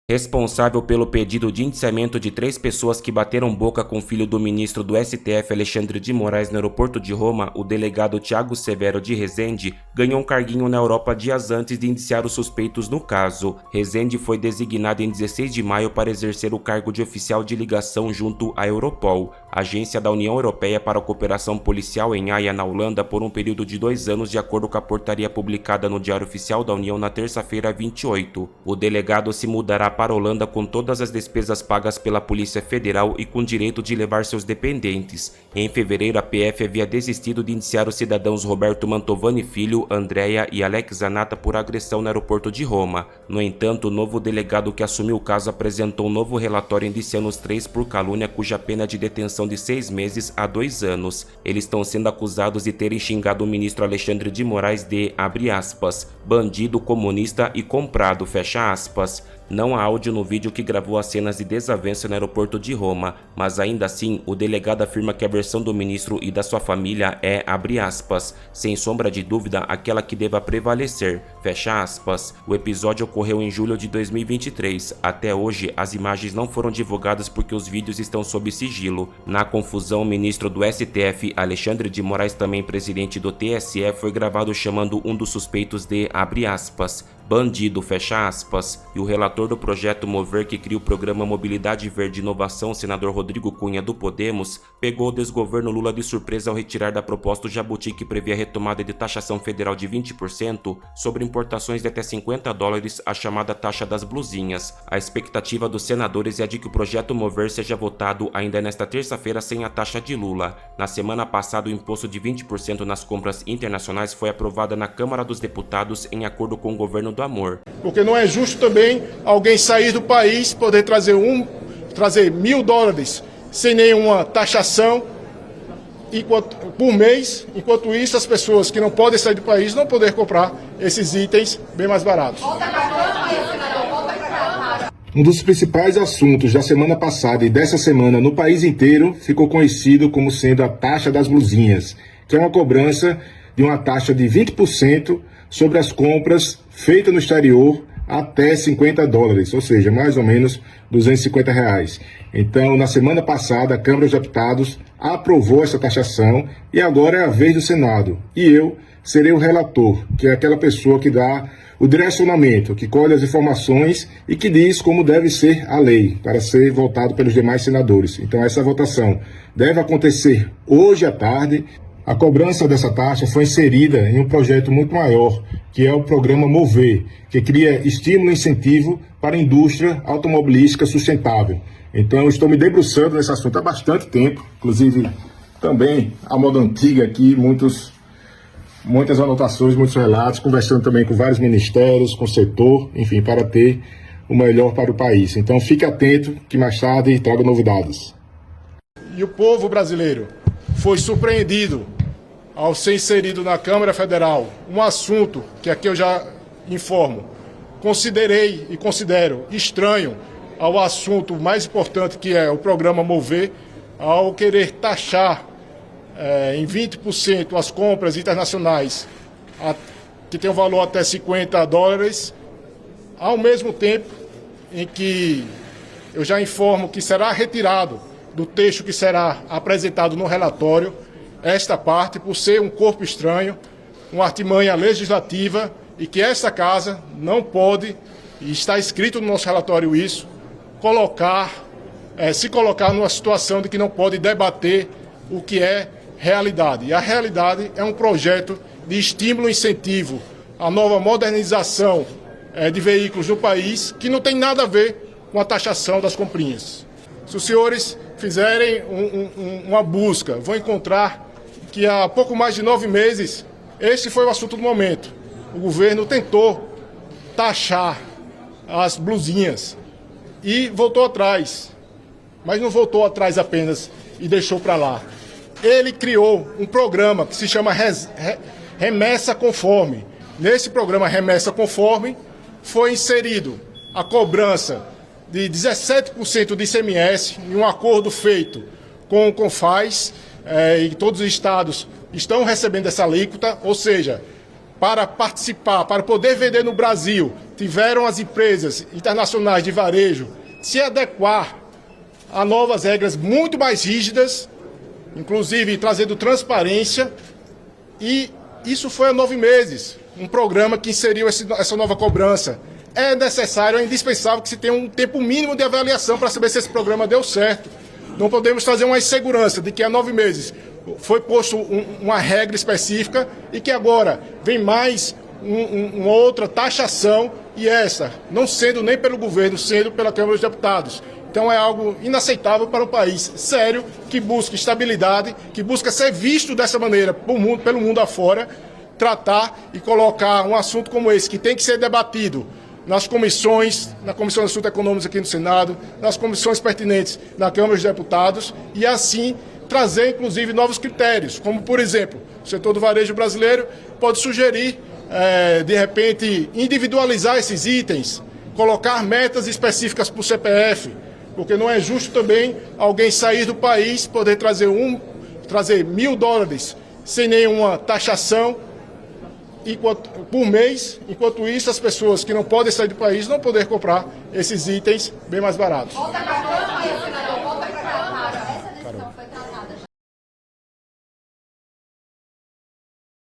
Responsável pelo pedido de indiciamento de 3 pessoas que bateram boca com o filho do ministro do STF Alexandre de Moraes no aeroporto de Roma, o delegado Thiago Severo de Rezende ganhou um carguinho na Europa dias antes de indiciar os suspeitos no caso. Rezende foi designado em 16 de maio para exercer o cargo de oficial de ligação junto à Europol, agência da União Europeia para a Cooperação Policial em Haia, na Holanda, por um período de 2 anos, de acordo com a portaria publicada no Diário Oficial da União na terça-feira 28. O delegado se mudará para a Holanda com todas as despesas pagas pela Polícia Federal e com direito de levar seus dependentes. Em fevereiro, a PF havia desistido de indiciar os cidadãos Roberto Mantovani Filho, Andrea e Alex Zanata por agressão no aeroporto de Roma. No entanto, o novo delegado que assumiu o caso apresentou um novo relatório indiciando os 3 por calúnia, cuja pena de detenção de 6 meses a 2 anos. Eles estão sendo acusados de terem xingado o ministro Alexandre de Moraes de, abre aspas, bandido, comunista e comprado, fecha aspas. Não há áudio no vídeo que gravou as cenas de desavença no aeroporto de Roma, mas ainda assim, o delegado afirma que a versão do ministro e da sua família é, abre aspas, sem sombra de dúvida, aquela que deva prevalecer, fecha aspas. O episódio ocorreu em julho de 2023. Até hoje, as imagens não foram divulgadas porque os vídeos estão sob sigilo. Na confusão, o ministro do STF, Alexandre de Moraes, também presidente do TSE, foi gravado chamando um dos suspeitos de, abre aspas, bandido, fecha aspas, e o relator do projeto Mover, que cria o programa Mobilidade Verde e Inovação, senador Rodrigo Cunha, do Podemos, pegou o desgoverno Lula de surpresa ao retirar da proposta o jabuti que previa a retomada de taxação federal de 20% sobre importações de até $50, a chamada taxa das blusinhas. A expectativa dos senadores é de que o projeto Mover seja votado ainda nesta terça-feira sem a taxa de Lula. Na semana passada, o imposto de 20% nas compras internacionais foi aprovado na Câmara dos Deputados em acordo com o governo do amor. Porque não é justo também alguém sair do país, poder trazer $1.000 sem nenhuma taxação por mês, enquanto isso as pessoas que não podem sair do país não poder comprar esses itens bem mais baratos. Um dos principais assuntos da semana passada e dessa semana no país inteiro ficou conhecido como sendo a taxa das blusinhas, que é uma cobrança de uma taxa de 20% sobre as compras feitas no exterior até $50, ou seja, mais ou menos R$250. Então, na semana passada, a Câmara dos Deputados aprovou essa taxação e agora é a vez do Senado. E eu serei o relator, que é aquela pessoa que dá o direcionamento, que colhe as informações e que diz como deve ser a lei, para ser votado pelos demais senadores. Então, essa votação deve acontecer hoje à tarde. A cobrança dessa taxa foi inserida em um projeto muito maior, que é o programa Mover, que cria estímulo e incentivo para a indústria automobilística sustentável. Então, eu estou me debruçando nesse assunto há bastante tempo, inclusive também a moda antiga aqui, muitas anotações, muitos relatos, conversando também com vários ministérios, com o setor, enfim, para ter o melhor para o país. Então, fique atento que mais tarde trago novidades. E o povo brasileiro foi surpreendido ao ser inserido na Câmara Federal um assunto que aqui eu já informo, considerei e considero estranho ao assunto mais importante, que é o programa Mover, ao querer taxar em 20% as compras internacionais que tem um valor até $50, ao mesmo tempo em que eu já informo que será retirado do texto que será apresentado no relatório esta parte, por ser um corpo estranho, uma artimanha legislativa, e que esta casa não pode, e está escrito no nosso relatório isso, se colocar numa situação de que não pode debater o que é realidade. E a realidade é um projeto de estímulo e incentivo à nova modernização de veículos no país, que não tem nada a ver com a taxação das comprinhas. Se os senhores fizerem uma busca, vão encontrar que há pouco mais de 9 meses, este foi o assunto do momento. O governo tentou taxar as blusinhas e voltou atrás, mas não voltou atrás apenas e deixou para lá. Ele criou um programa que se chama Remessa Conforme. Nesse programa Remessa Conforme foi inserido a cobrança de 17% de ICMS em um acordo feito com o CONFAZ, e todos os estados estão recebendo essa alíquota, ou seja, para participar, para poder vender no Brasil, tiveram as empresas internacionais de varejo se adequar a novas regras muito mais rígidas, inclusive trazendo transparência, e isso foi há 9 meses, um programa que inseriu essa nova cobrança. É necessário, é indispensável que se tenha um tempo mínimo de avaliação para saber se esse programa deu certo. Não podemos trazer uma insegurança de que há 9 meses foi posto uma regra específica e que agora vem mais uma outra taxação, e essa não sendo nem pelo governo, sendo pela Câmara dos Deputados. Então é algo inaceitável para um país sério, que busca estabilidade, que busca ser visto dessa maneira pelo mundo afora, tratar e colocar um assunto como esse, que tem que ser debatido nas comissões, na Comissão de Assuntos Econômicos aqui no Senado, nas comissões pertinentes na Câmara dos Deputados, e assim trazer, inclusive, novos critérios, como, por exemplo, o setor do varejo brasileiro pode sugerir, de repente, individualizar esses itens, colocar metas específicas para o CPF, porque não é justo também alguém sair do país, poder trazer $1.000 sem nenhuma taxação por mês, enquanto isso as pessoas que não podem sair do país não poder comprar esses itens bem mais baratos.